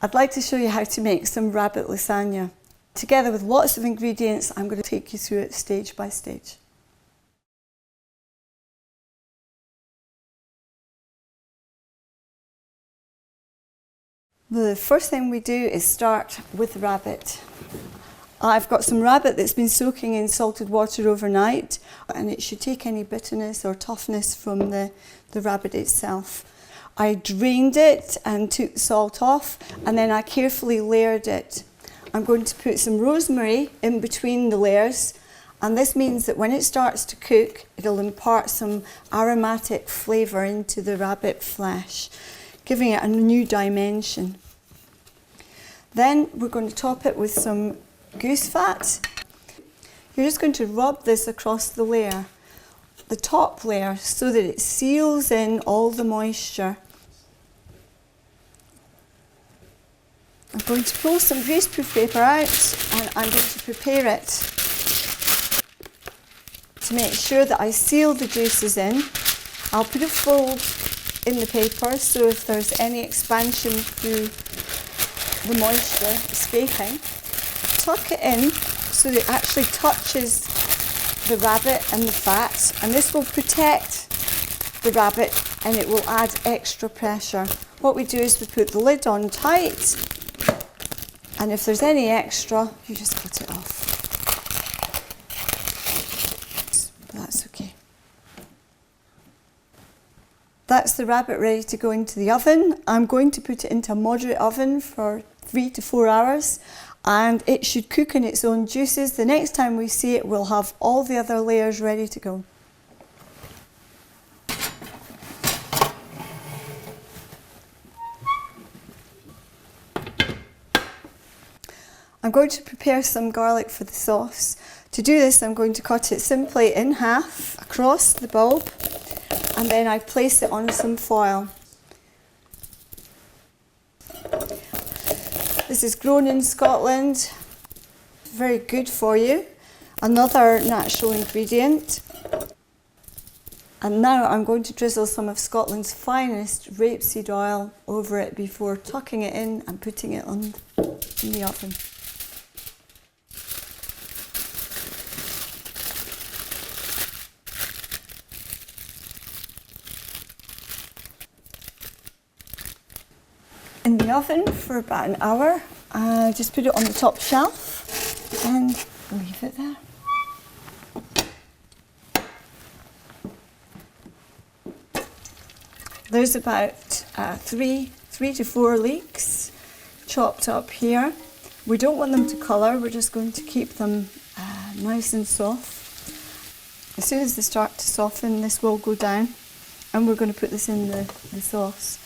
I'd like to show you how to make some rabbit lasagna. Together with lots of ingredients, I'm going to take you through it stage by stage. The first thing we do is start with the rabbit. I've got some rabbit that's been soaking in salted water overnight, and it should take any bitterness or toughness from the rabbit itself. I drained it and took the salt off, and then I carefully layered it. I'm going to put some rosemary in between the layers, and this means that when it starts to cook, it'll impart some aromatic flavour into the rabbit flesh, giving it a new dimension. Then we're going to top it with some goose fat. You're just going to rub this across the layer, the top layer, so that it seals in all the moisture. I'm going to pull some greaseproof paper out, and I'm going to prepare it to make sure that I seal the juices in. I'll put a fold in the paper, so if there's any expansion through the moisture escaping, tuck it in so that it actually touches the rabbit and the fat, and this will protect the rabbit and it will add extra pressure. What we do is we put the lid on tight, and if there's any extra, you just cut it off. That's okay. That's the rabbit ready to go into the oven. I'm going to put it into a moderate oven for 3 to 4 hours, and it should cook in its own juices. The next time we see it, we'll have all the other layers ready to go. I'm going to prepare some garlic for the sauce. To do this, I'm going to cut it simply in half across the bulb, and then I place it on some foil. This is grown in Scotland, very good for you. Another natural ingredient. And now I'm going to drizzle some of Scotland's finest rapeseed oil over it before tucking it in and putting it in the oven. In the oven for about an hour. Just put it on the top shelf and leave it there. There's about 3 to 4 leeks chopped up here. We don't want them to colour, we're just going to keep them nice and soft. As soon as they start to soften, this will go down, and we're going to put this in the sauce.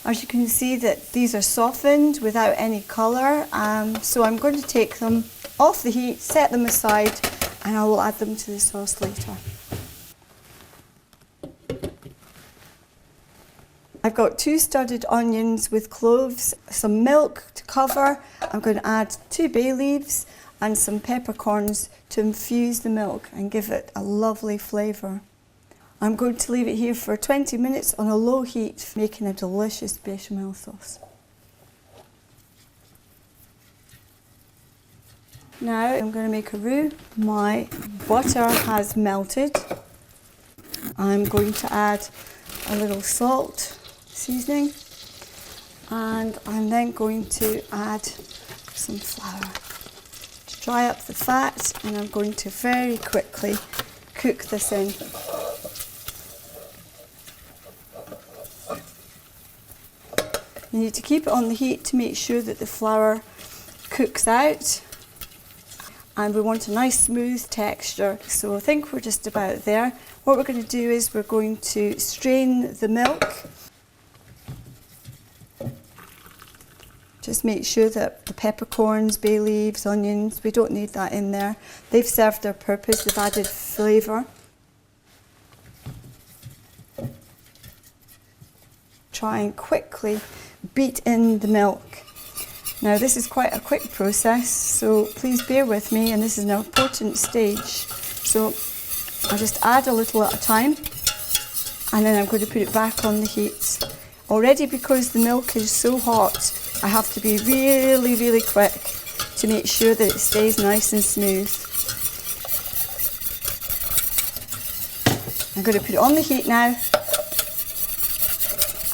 As you can see, that these are softened without any colour, so I'm going to take them off the heat, set them aside, and I will add them to the sauce later. I've got 2 studded onions with cloves, some milk to cover. I'm going to add 2 bay leaves and some peppercorns to infuse the milk and give it a lovely flavour. I'm going to leave it here for 20 minutes on a low heat, making a delicious bechamel sauce. Now I'm going to make a roux. My butter has melted. I'm going to add a little salt, seasoning, and I'm then going to add some flour to dry up the fat, and I'm going to very quickly cook this in. You need to keep it on the heat to make sure that the flour cooks out, and we want a nice smooth texture, so I think we're just about there. What we're going to do is we're going to strain the milk. Just make sure that the peppercorns, bay leaves, onions, we don't need that in there. They've served their purpose, they've added flavour. Try and quickly beat in the milk. Now this is quite a quick process, so please bear with me, and this is an important stage. So I just add a little at a time, and then I'm going to put it back on the heat. Already, because the milk is so hot, I have to be really, really quick to make sure that it stays nice and smooth. I'm going to put it on the heat now,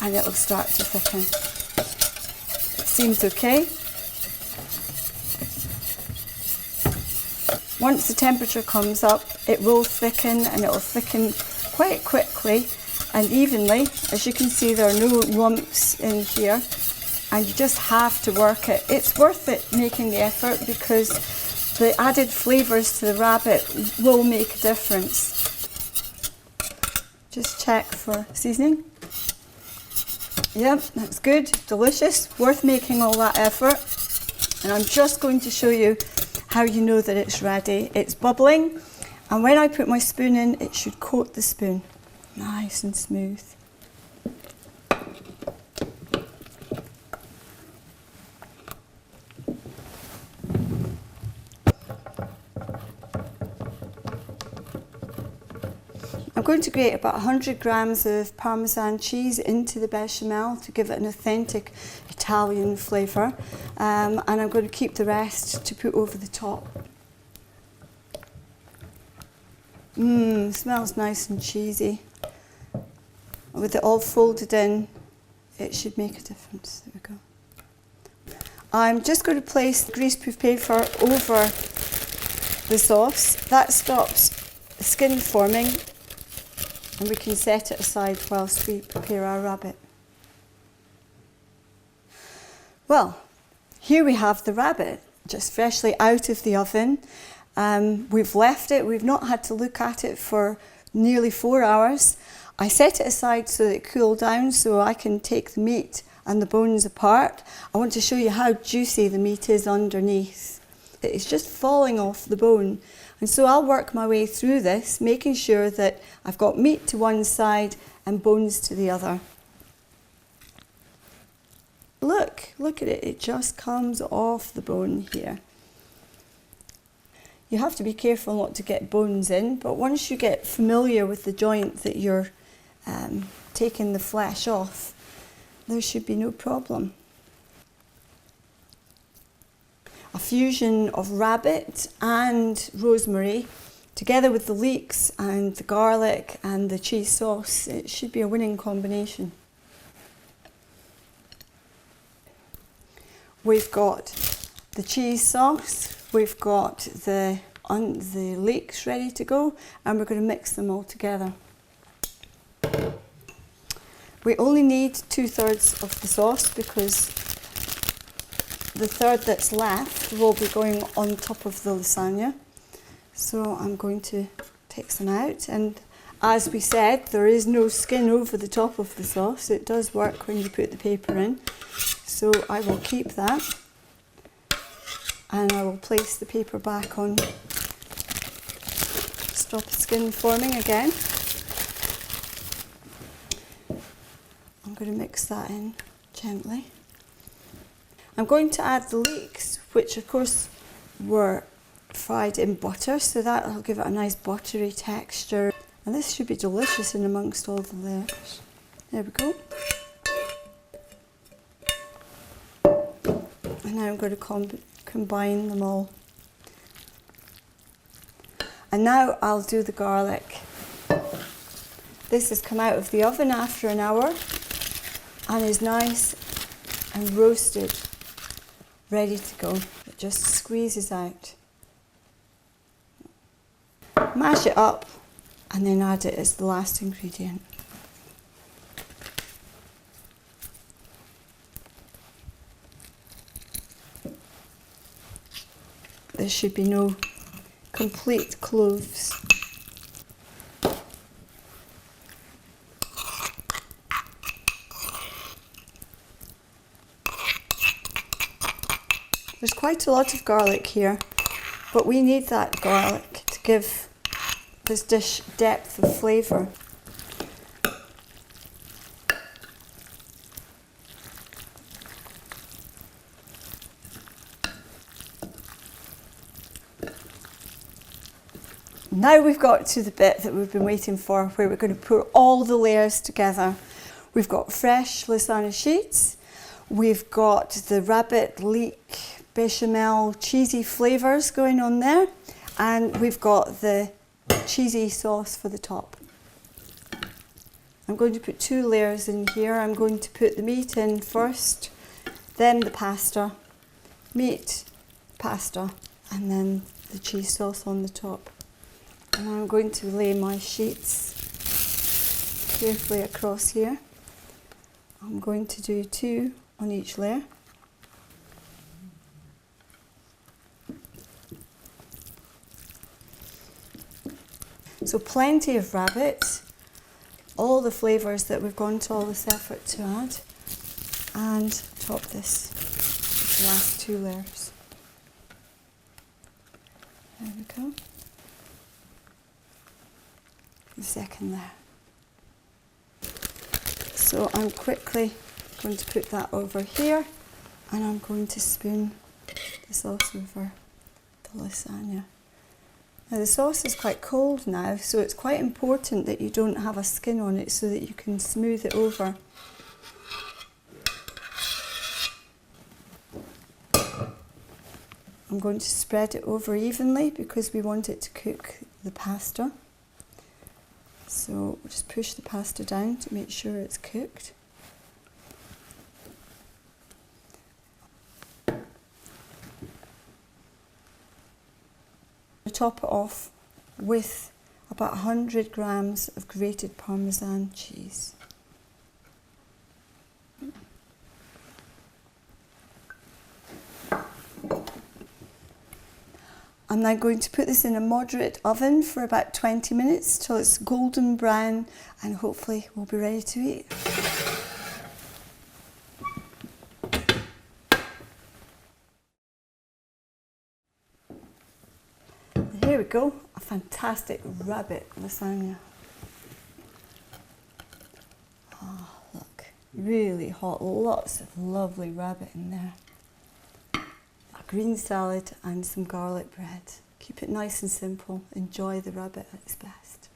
and it'll start to thicken. It seems okay. Once the temperature comes up, it will thicken, and it will thicken quite quickly and evenly. As you can see, there are no lumps in here, and you just have to work it. It's worth it making the effort, because the added flavours to the rabbit will make a difference. Just check for seasoning. Yep, that's good, delicious, worth making all that effort. And I'm just going to show you how you know that it's ready. It's bubbling, and when I put my spoon in, it should coat the spoon. Nice and smooth. I'm going to grate about 100 grams of Parmesan cheese into the bechamel to give it an authentic Italian flavour, and I'm going to keep the rest to put over the top. Smells nice and cheesy. With it all folded in, it should make a difference. There we go. I'm just going to place the greaseproof paper over the sauce. That stops the skin forming, and we can set it aside whilst we prepare our rabbit. Well, here we have the rabbit, just freshly out of the oven. We've left it, we've not had to look at it for nearly 4 hours. I set it aside so that it cooled down so I can take the meat and the bones apart. I want to show you how juicy the meat is underneath. It's just falling off the bone. And so I'll work my way through this, making sure that I've got meat to one side and bones to the other. Look at it, it just comes off the bone here. You have to be careful not to get bones in, but once you get familiar with the joint that you're taking the flesh off, there should be no problem. A fusion of rabbit and rosemary, together with the leeks and the garlic and the cheese sauce, it should be a winning combination. We've got the cheese sauce, we've got the leeks ready to go, and we're going to mix them all together. We only need 2/3 of the sauce, because the third that's left will be going on top of the lasagna. So I'm going to take some out, and as we said, there is no skin over the top of the sauce. It does work when you put the paper in. So I will keep that, and I will place the paper back on. Stop the skin forming again. I'm going to mix that in gently. I'm going to add the leeks, which of course were fried in butter, so that will give it a nice buttery texture. And this should be delicious in amongst all the layers. There we go. And now I'm going to combine them all. And now I'll do the garlic. This has come out of the oven after an hour and is nice and roasted, ready to go. It just squeezes out. Mash it up and then add it as the last ingredient. There should be no complete cloves. There's quite a lot of garlic here, but we need that garlic to give this dish depth of flavour. Now we've got to the bit that we've been waiting for, where we're going to put all the layers together. We've got fresh Lasagne sheets, we've got the rabbit, leek, bechamel, cheesy flavours going on there, and we've got the cheesy sauce for the top. I'm going to put 2 layers in here. I'm going to put the meat in first, then the pasta, meat, pasta, and then the cheese sauce on the top. And I'm going to lay my sheets carefully across here. I'm going to do 2 on each layer. So plenty of rabbit, all the flavours that we've gone to all this effort to add, and top this with the last 2 layers. There we go. The second layer. So I'm quickly going to put that over here, and I'm going to spoon the sauce over the lasagna. Now the sauce is quite cold now, so it's quite important that you don't have a skin on it so that you can smooth it over. I'm going to spread it over evenly because we want it to cook the pasta. So we'll just push the pasta down to make sure it's cooked. Top it off with about 100 grams of grated Parmesan cheese. I'm now going to put this in a moderate oven for about 20 minutes till it's golden brown, and hopefully we'll be ready to eat. Here we go, a fantastic rabbit lasagna. Oh, look, really hot, lots of lovely rabbit in there. A green salad and some garlic bread. Keep it nice and simple. Enjoy the rabbit at its best.